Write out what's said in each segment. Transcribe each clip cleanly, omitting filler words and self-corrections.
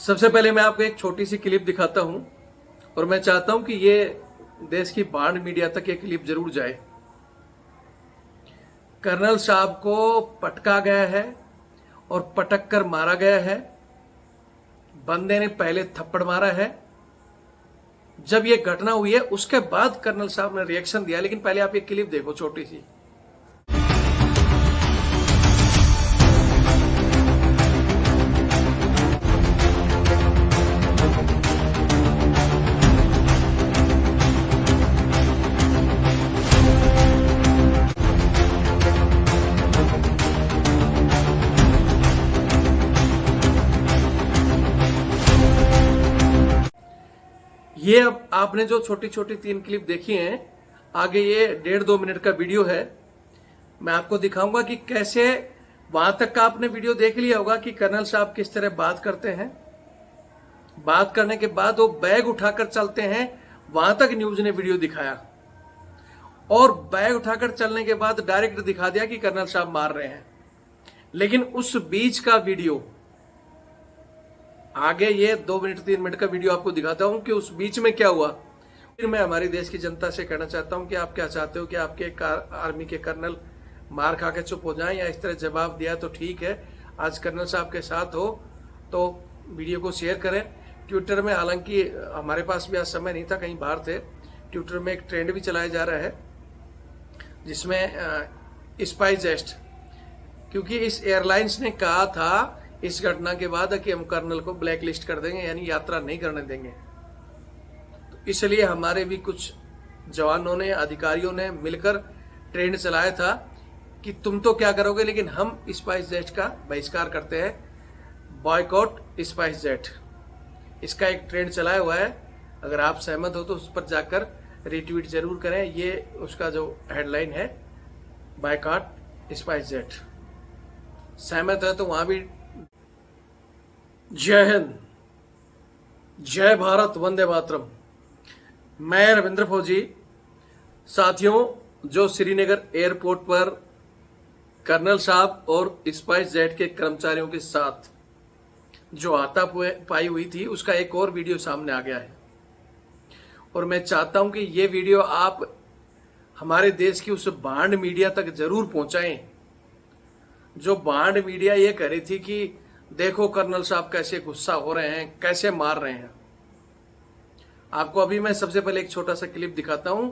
सबसे पहले मैं आपको एक छोटी सी क्लिप दिखाता हूं और मैं चाहता हूं कि ये देश की बांड मीडिया तक ये क्लिप जरूर जाए। कर्नल साहब को पटका गया है और पटक कर मारा गया है। बंदे ने पहले थप्पड़ मारा है। जब ये घटना हुई है उसके बाद कर्नल साहब ने रिएक्शन दिया, लेकिन पहले आप ये क्लिप देखो छोटी सी। ये अब आपने जो छोटी छोटी 3 क्लिप देखी हैं, आगे ये 1.5-2 मिनट का वीडियो है। मैं आपको दिखाऊंगा कि कैसे वहां तक का आपने वीडियो देख लिया होगा कि कर्नल साहब किस तरह बात करते हैं। बात करने के बाद वो बैग उठाकर चलते हैं, वहां तक न्यूज ने वीडियो दिखाया और बैग उठाकर चलने के बाद डायरेक्ट दिखा दिया कि कर्नल साहब मार रहे हैं। लेकिन उस बीच का वीडियो आगे ये 2 मिनट 3 मिनट का वीडियो आपको दिखाता हूं कि उस बीच में क्या हुआ। फिर मैं हमारे देश की जनता से कहना चाहता हूं कि आप क्या चाहते हो कि आपके आर्मी के कर्नल मार खा के चुप हो जाएं, या इस तरह जवाब दिया तो ठीक है। आज कर्नल साहब के साथ हो तो वीडियो को शेयर करें। ट्विटर में, हालांकि हमारे पास भी आज समय नहीं था, कहीं बाहर थे, ट्विटर में एक ट्रेंड भी चलाया जा रहा है जिसमें स्पाइस जेट, क्योंकि इस एयरलाइंस ने कहा था इस घटना के बाद कि हम कर्नल को ब्लैक लिस्ट कर देंगे, यानी यात्रा नहीं करने देंगे। तो इसलिए हमारे भी कुछ जवानों ने, अधिकारियों ने मिलकर ट्रेंड चलाया था कि तुम तो क्या करोगे, लेकिन हम स्पाइस जेट का बहिष्कार करते हैं, बॉयकॉट स्पाइस जेट। इसका एक ट्रेंड चलाया हुआ है। अगर आप सहमत हो तो उस पर जाकर रिट्वीट जरूर करें। ये उसका जो हेडलाइन है, बॉयकॉट स्पाइस जेट। सहमत है तो वहां भी जय हिंद, जय भारत, वंदे मातरम। मैं रविंद्र फौजी। साथियों, जो श्रीनगर एयरपोर्ट पर कर्नल साहब और स्पाइस जेट के कर्मचारियों के साथ जो हाथापाई हुई थी, उसका एक और वीडियो सामने आ गया है और मैं चाहता हूं कि ये वीडियो आप हमारे देश की उस बांड मीडिया तक जरूर पहुंचाएं। जो बांड मीडिया ये कह रही थी कि देखो कर्नल साहब कैसे गुस्सा हो रहे हैं, कैसे मार रहे हैं। आपको अभी मैं सबसे पहले एक छोटा सा क्लिप दिखाता हूं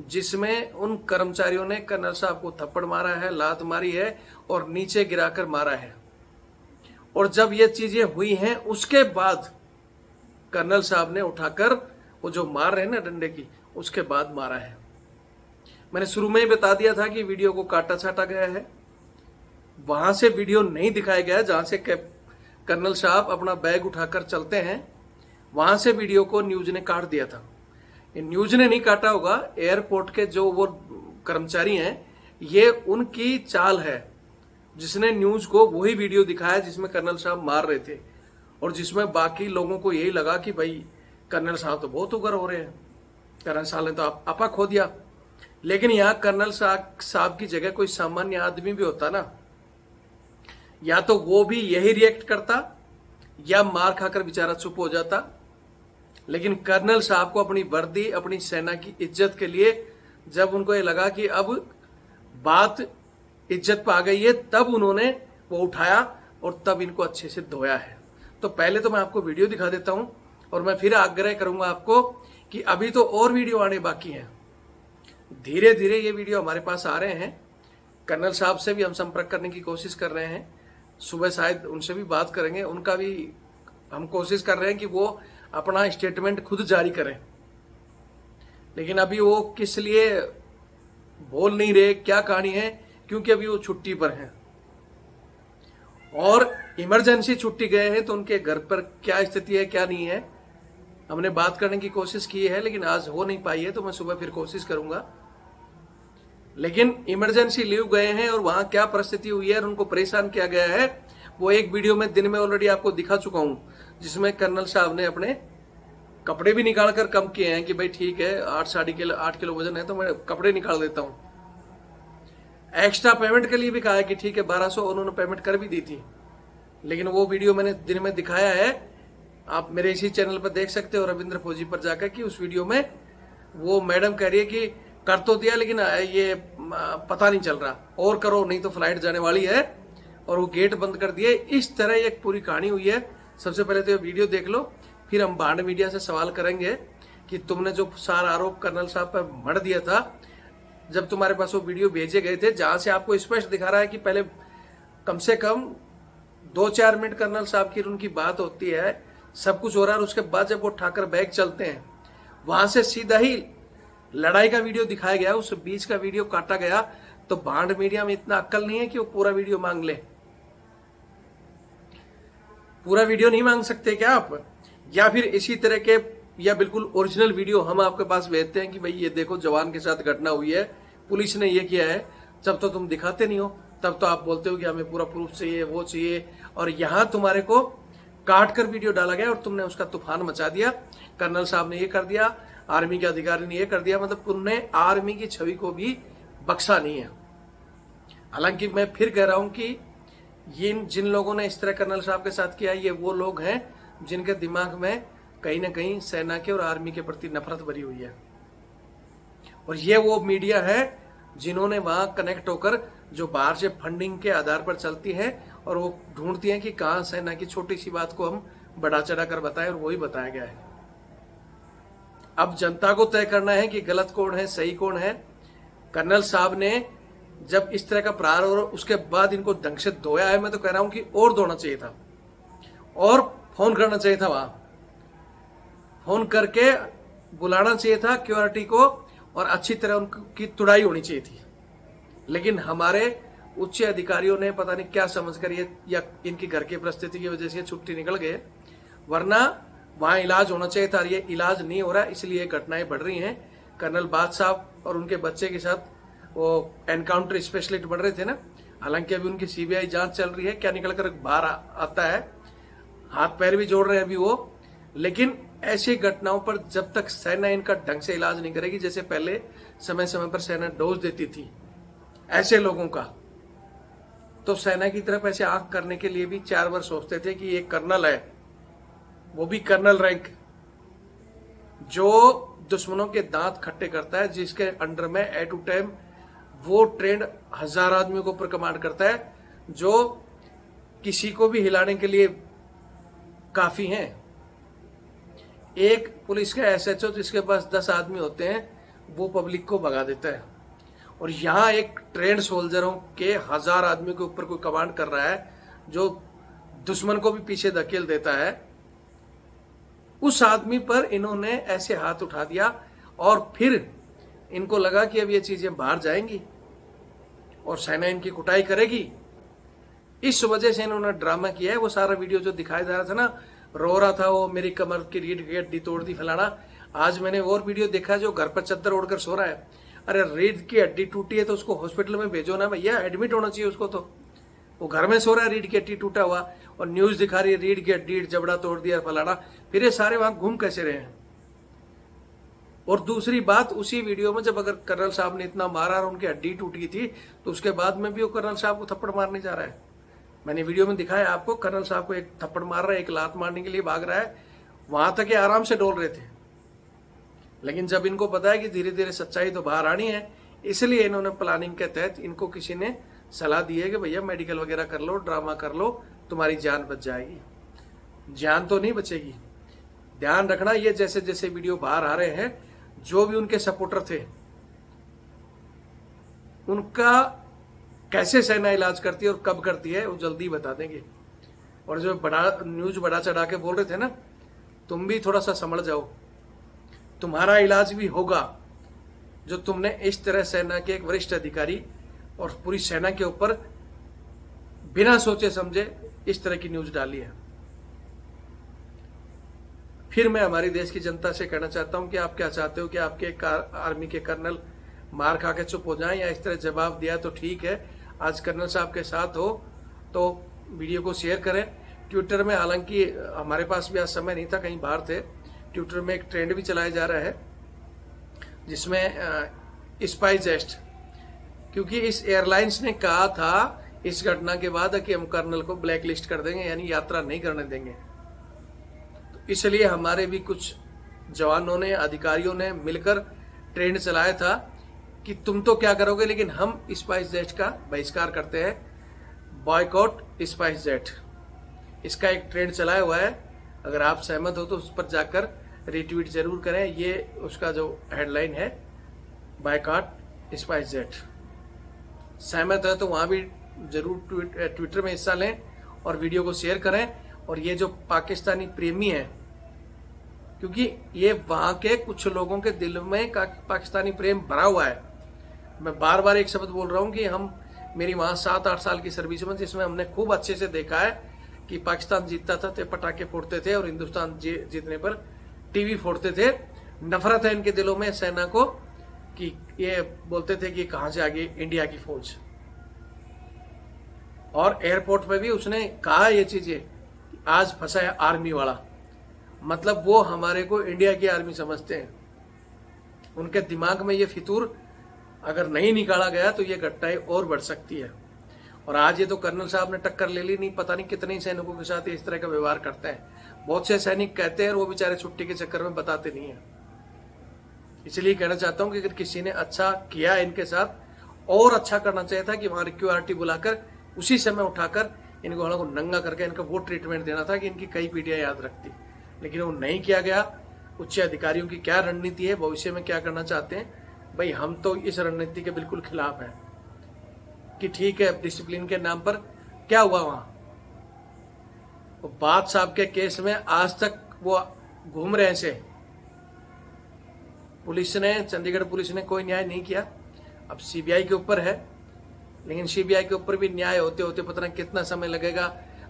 जिसमें उन कर्मचारियों ने कर्नल साहब को थप्पड़ मारा है, लात मारी है और नीचे गिराकर मारा है। और जब ये चीजें हुई हैं उसके बाद कर्नल साहब ने उठाकर वो जो मार रहे हैं ना डंडे की, उसके बाद मारा है। मैंने शुरू में ही बता दिया था कि वीडियो को काटा छाटा गया है। वहां से वीडियो नहीं दिखाया गया जहां से कर्नल साहब अपना बैग उठाकर चलते हैं, वहां से वीडियो को न्यूज ने काट दिया था। न्यूज ने नहीं काटा होगा, एयरपोर्ट के जो वो कर्मचारी हैं, ये उनकी चाल है जिसने न्यूज को वही वीडियो दिखाया जिसमें कर्नल साहब मार रहे थे और जिसमें बाकी लोगों को यही लगा कि भाई कर्नल साहब तो बहुत उग्र हो रहे हैं, कर्नल साहब ने तो आपा खो दिया। लेकिन यहां कर्नल साहब की जगह कोई सामान्य आदमी भी होता ना, या तो वो भी यही रिएक्ट करता या मार खाकर बेचारा चुप हो जाता। लेकिन कर्नल साहब को अपनी वर्दी, अपनी सेना की इज्जत के लिए जब उनको ये लगा कि अब बात इज्जत पे आ गई है, तब उन्होंने वो उठाया और तब इनको अच्छे से धोया है। तो पहले तो मैं आपको वीडियो दिखा देता हूं और मैं फिर आग्रह करूंगा आपको कि अभी तो और वीडियो आने बाकी हैं। धीरे धीरे ये वीडियो हमारे पास आ रहे हैं। कर्नल साहब से भी हम संपर्क करने की कोशिश कर रहे हैं। सुबह शायद उनसे भी बात करेंगे, उनका भी हम कोशिश कर रहे हैं कि वो अपना स्टेटमेंट खुद जारी करें। लेकिन अभी वो किस लिए बोल नहीं रहे, क्या कहानी है, क्योंकि अभी वो छुट्टी पर हैं और इमरजेंसी छुट्टी गए हैं, तो उनके घर पर क्या स्थिति है क्या नहीं है हमने बात करने की कोशिश की है, लेकिन आज हो नहीं पाई है। तो मैं सुबह फिर कोशिश करूंगा। लेकिन इमरजेंसी लीव गए हैं और वहां क्या परिस्थिति हुई है और उनको परेशान किया गया है, वो एक वीडियो में दिन में ऑलरेडी आपको दिखा चुका हूं, जिसमें कर्नल साहब ने अपने कपड़े भी निकाल कर कम किए हैं कि भाई ठीक है 8 किलो वजन है तो मैं कपड़े निकाल देता हूं। एक्स्ट्रा पेमेंट के लिए भी कहा है कि ठीक है 1200 उन्होंने पेमेंट कर भी दी थी। लेकिन वो वीडियो मैंने दिन में दिखाया है आप मेरे इसी चैनल पर देख सकते हो रविंद्र फौजी पर जाकर कि उस वीडियो में वो मैडम कह रही है कि कर तो दिया लेकिन ये पता नहीं चल रहा, और करो नहीं तो फ्लाइट जाने वाली है, और वो गेट बंद कर दिए। इस तरह एक पूरी कहानी हुई है। सबसे पहले तो ये वीडियो देख लो, फिर हम भांड मीडिया से सवाल करेंगे कि तुमने जो सारा आरोप कर्नल साहब पर मढ़ दिया था, जब तुम्हारे पास वो वीडियो भेजे गए थे जहां से आपको स्पष्ट दिखा रहा है कि पहले कम से कम 2-4 मिनट कर्नल साहब की उनकी बात होती है, सब कुछ हो रहा है, और उसके बाद जब वो ठाकर बैग चलते हैं वहां से सीधा ही लड़ाई का वीडियो दिखाया गया, उस बीच का वीडियो काटा गया। तो भांड मीडिया में इतना अक्ल नहीं है कि वो पूरा वीडियो मांग ले। पूरा वीडियो नहीं मांग सकते क्या आप? या फिर इसी तरह के या बिल्कुल ओरिजिनल वीडियो हम आपके पास भेजते हैं कि भाई ये देखो जवान के साथ घटना हुई है, पुलिस ने ये किया है, जब तो तुम दिखाते नहीं हो, तब तो आप बोलते हो कि हमें पूरा प्रूफ चाहिए, वो चाहिए, और यहां तुम्हारे को काट कर वीडियो डाला गया और तुमने उसका तूफान मचा दिया। कर्नल साहब ने ये कर दिया, आर्मी के अधिकारी ने ये कर दिया, मतलब तुमने आर्मी की छवि को भी बख्शा नहीं है। हालांकि मैं फिर कह रहा हूं कि जिन लोगों ने इस तरह कर्नल साहब के साथ किया, ये वो लोग हैं जिनके दिमाग में कहीं ना कहीं सेना के और आर्मी के प्रति नफरत भरी हुई है, और ये वो मीडिया है जिन्होंने वहां कनेक्ट होकर जो बाहर से फंडिंग के आधार पर चलती है, और वो ढूंढती हैं कि कहां सेना की छोटी सी बात को हम बढ़ा चढ़ा कर बताएं, और वही बताया गया है। अब जनता को तय करना है कि गलत कौन है, सही कौन है। कर्नल साहब ने जब इस तरह का प्रहार और उसके बाद इनको ढंग से धोया है, मैं तो कह रहा हूं कि और धोना चाहिए था, और फोन करना चाहिए था, वहां फोन करके बुलाना चाहिए था क्यूआरटी को, और अच्छी तरह उनकी तुड़ाई होनी चाहिए थी। लेकिन हमारे उच्च अधिकारियों ने पता नहीं क्या समझकर ये, या इनकी घर की परिस्थिति की वजह से छुट्टी निकल गए, वरना वहां इलाज होना चाहिए था। ये इलाज नहीं हो रहा, इसलिए घटनाएं बढ़ रही हैं। कर्नल बाद साहब और उनके बच्चे के साथ वो एनकाउंटर स्पेशलिस्ट बढ़ रहे थे ना, हालांकि अभी उनकी सीबीआई जांच चल रही है, क्या निकल कर बाहर आता है, हाथ पैर भी जोड़ रहे हैं अभी वो। लेकिन ऐसी घटनाओं पर जब तक सेना इनका ढंग से इलाज नहीं करेगी, जैसे पहले समय समय पर सेना डोज देती थी ऐसे लोगों का, तो सेना की तरफ ऐसे आंख करने के लिए भी 4 बार सोचते थे कि ये कर्नल है, वो भी कर्नल रैंक, जो दुश्मनों के दांत खट्टे करता है, जिसके अंडर में एट टू टाइम वो ट्रेंड 1000 आदमियों को ऊपर कमांड करता है, जो किसी को भी हिलाने के लिए काफी हैं। एक पुलिस का एसएचओ जिसके पास 10 आदमी होते हैं, वो पब्लिक को भगा देता है, और यहां एक ट्रेंड सोल्जरों के 1000 आदमियों के ऊपर कोई कमांड कर रहा है, जो दुश्मन को भी पीछे धकेल देता है। उस आदमी पर इन्होंने ऐसे हाथ उठा दिया, और फिर इनको लगा कि अब ये चीजें बाहर जाएंगी और सेना इनकी कुटाई करेगी। इस वजह से इन्होंने ड्रामा किया है। वो सारा वीडियो जो दिखाया जा रहा था ना, रो रहा था वो, मेरी कमर की रीढ़ की हड्डी तोड़ दी फलाना। आज मैंने और वीडियो देखा जो घर पर चद्दर ओढ़कर सो रहा है। अरे रीढ़ की हड्डी टूटी है तो उसको हॉस्पिटल में भेजो ना भैया, एडमिट होना चाहिए उसको। तो वो घर में सो रहा है, रीढ़ की हड्डी टूटा हुआ, और न्यूज दिखा रही है रीढ़ की हड्डी जबड़ा तोड़ दिया फलाना। फिर ये सारे वहां घूम कैसे रहे हैं? और दूसरी बात, उसी वीडियो में जब अगर कर्नल साहब ने इतना मारा और उनकी हड्डी टूटी थी, तो उसके बाद में भी वो कर्नल साहब को थप्पड़ मारने जा रहा है। मैंने वीडियो में दिखाया आपको, कर्नल साहब को एक थप्पड़ मार रहा है, एक लात मारने के लिए भाग रहा है, वहां तक ये आराम से डोल रहे थे। लेकिन जब इनको पता है कि धीरे धीरे सच्चाई तो बाहर आनी है, इसलिए इन्होंने प्लानिंग के तहत इनको किसी ने सलाह दी है कि भैया मेडिकल वगैरह कर लो, ड्रामा कर लो, तुम्हारी जान बच जाएगी। जान तो नहीं बचेगी। ध्यान रखना, ये जैसे जैसे वीडियो बाहर आ रहे हैं, जो भी उनके सपोर्टर थे उनका कैसे सेना इलाज करती है और कब करती है वो जल्दी बता देंगे। और जो न्यूज बढ़ा चढ़ा के बोल रहे थे ना, तुम भी थोड़ा सा समझ जाओ, तुम्हारा इलाज भी होगा जो तुमने इस तरह सेना के एक वरिष्ठ अधिकारी और पूरी सेना के ऊपर बिना सोचे समझे इस तरह की न्यूज डाली है। फिर मैं हमारी देश की जनता से कहना चाहता हूं कि आप क्या चाहते हो कि आपके आर्मी के कर्नल मार खा के चुप हो जाएं, या इस तरह जवाब दिया तो ठीक है, आज कर्नल साहब के साथ हो तो वीडियो को शेयर करें। ट्विटर में, हालांकि हमारे पास भी आज समय नहीं था, कहीं बाहर थे, ट्विटर में एक ट्रेंड भी चलाया जा रहा है जिसमें स्पाइजेस्ट, क्योंकि इस एयरलाइंस ने कहा था इस घटना के बाद कि हम कर्नल को ब्लैक लिस्ट कर देंगे, यानी यात्रा नहीं करने देंगे। तो इसलिए हमारे भी कुछ जवानों ने, अधिकारियों ने मिलकर ट्रेंड चलाया था कि तुम तो क्या करोगे, लेकिन हम स्पाइस जेट का बहिष्कार करते हैं, बॉयकॉट स्पाइस जेट। इसका एक ट्रेंड चलाया हुआ है। अगर आप सहमत हो तो उस पर जाकर रिट्वीट जरूर करें। ये उसका जो हेडलाइन है, बॉयकॉट स्पाइस जेट। सहमत है तो वहां भी जरूर ट्विटर में हिस्सा लें और वीडियो को शेयर करें। और ये जो पाकिस्तानी प्रेमी है, क्योंकि ये वहां के कुछ लोगों के दिल में पाकिस्तानी प्रेम भरा हुआ है। मैं बार बार एक शब्द बोल रहा हूं कि मेरी वहां 7-8 साल की सर्विस में, जिसमें हमने खूब अच्छे से देखा है कि पाकिस्तान जीतता था तो पटाखे फोड़ते थे और हिंदुस्तान जीतने पर टीवी फोड़ते थे। नफरत है इनके दिलों में सेना को, कि ये बोलते थे कि कहां से आ गई इंडिया की फौज। और एयरपोर्ट पे भी उसने कहा ये चीजें, आज फंसा है आर्मी वाला। मतलब वो हमारे को इंडिया की आर्मी समझते हैं। उनके दिमाग में ये फितूर अगर नहीं निकाला गया तो ये घटनाएं और बढ़ सकती है। और आज ये तो कर्नल साहब ने टक्कर ले ली, नहीं पता नहीं कितने सैनिकों के साथ इस तरह का व्यवहार करते हैं। बहुत से सैनिक कहते हैं और वो बेचारे छुट्टी के चक्कर में बताते नहीं है। इसलिए कहना चाहता हूं कि अगर किसी ने अच्छा किया इनके साथ, और अच्छा करना चाहिए था कि वहां रिक्यूआरटी बुलाकर उसी समय उठाकर इनको को नंगा करके इनका वो ट्रीटमेंट देना था कि इनकी कई पीढ़ियां याद रखती। लेकिन वो नहीं किया गया। उच्च अधिकारियों की क्या रणनीति है, भविष्य में क्या करना चाहते हैं, भाई हम तो इस रणनीति के बिल्कुल खिलाफ हैं। कि ठीक है, डिसिप्लिन के नाम पर क्या हुआ वहां, वो बात साहब के केस में आज तक वो घूम रहे से। पुलिस ने, चंडीगढ़ पुलिस ने कोई न्याय नहीं किया। अब सीबीआई के ऊपर है, लेकिन सीबीआई के ऊपर भी न्याय होते होते पता नहीं कितना समय लगेगा।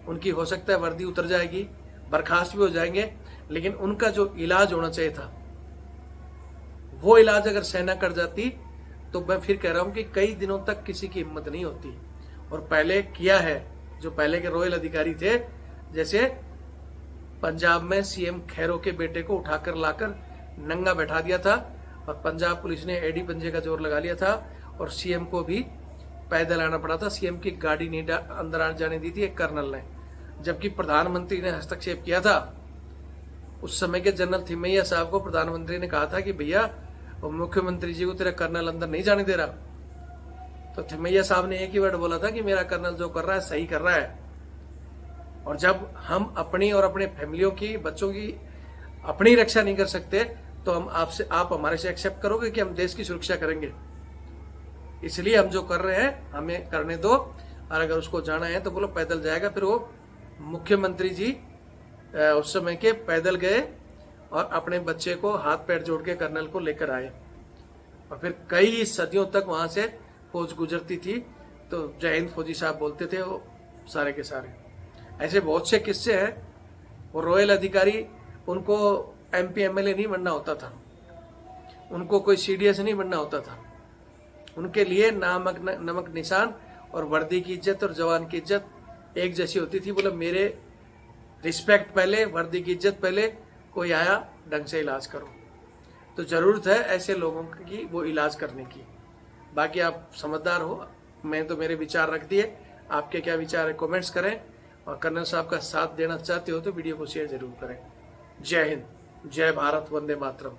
उनकी हो सकता है वर्दी उतर जाएगी, बर्खास्त भी हो जाएंगे, लेकिन उनका जो इलाज होना चाहिए था, वो इलाज अगर सेना कर जाती तो मैं फिर कह रहा हूं कि कई दिनों तक किसी की हिम्मत नहीं होती। और पहले किया है, जो पहले के रॉयल अधिकारी थे, जैसे पंजाब में सीएम खैरो के बेटे को उठाकर लाकर नंगा बैठा दिया था और पंजाब पुलिस ने एडी पंजे का जोर लगा लिया था और सीएम को भी पैदल आना पड़ा था। सीएम की गाड़ी नहीं अंदर आ जाने दी थी एक कर्नल ने, जबकि प्रधानमंत्री ने हस्तक्षेप किया था। उस समय के जनरल थिमैया साहब को प्रधानमंत्री ने कहा था कि भैया मुख्यमंत्री जी को तेरा कर्नल अंदर नहीं जाने दे रहा। तो थिमैया साहब ने एक ही वर्ड बोला था कि मेरा कर्नल जो कर रहा है सही कर रहा है। और जब हम अपनी और अपने फैमिलियों की, बच्चों की अपनी रक्षा नहीं कर सकते तो आप हमारे से एक्सेप्ट करोगे कि हम देश की सुरक्षा करेंगे। इसलिए हम जो कर रहे हैं हमें करने दो। और अगर उसको जाना है तो बोलो पैदल जाएगा। फिर वो मुख्यमंत्री जी उस समय के पैदल गए और अपने बच्चे को हाथ पैर जोड़ के कर्नल को लेकर आए। और फिर कई सदियों तक वहां से फौज गुजरती थी। तो जय हिंद फौजी साहब बोलते थे वो सारे के सारे। ऐसे बहुत से किस्से हैं। वो रॉयल अधिकारी, उनको एमपी एमएलए नहीं बनना होता था, उनको कोई सीडीएस नहीं बनना होता था। उनके लिए नमक निशान और वर्दी की इज्जत और जवान की इज्जत एक जैसी होती थी। बोले मेरे रिस्पेक्ट पहले, वर्दी की इज्जत पहले, कोई आया ढंग से इलाज करो। तो जरूरत है ऐसे लोगों की वो इलाज करने की। बाकी आप समझदार हो, मैं तो मेरे विचार रख दिए। आपके क्या विचार है कमेंट्स करें। और कर्नल साहब का साथ देना चाहते हो तो वीडियो को शेयर जरूर करें। जय हिंद, जय भारत, वंदे मातरम।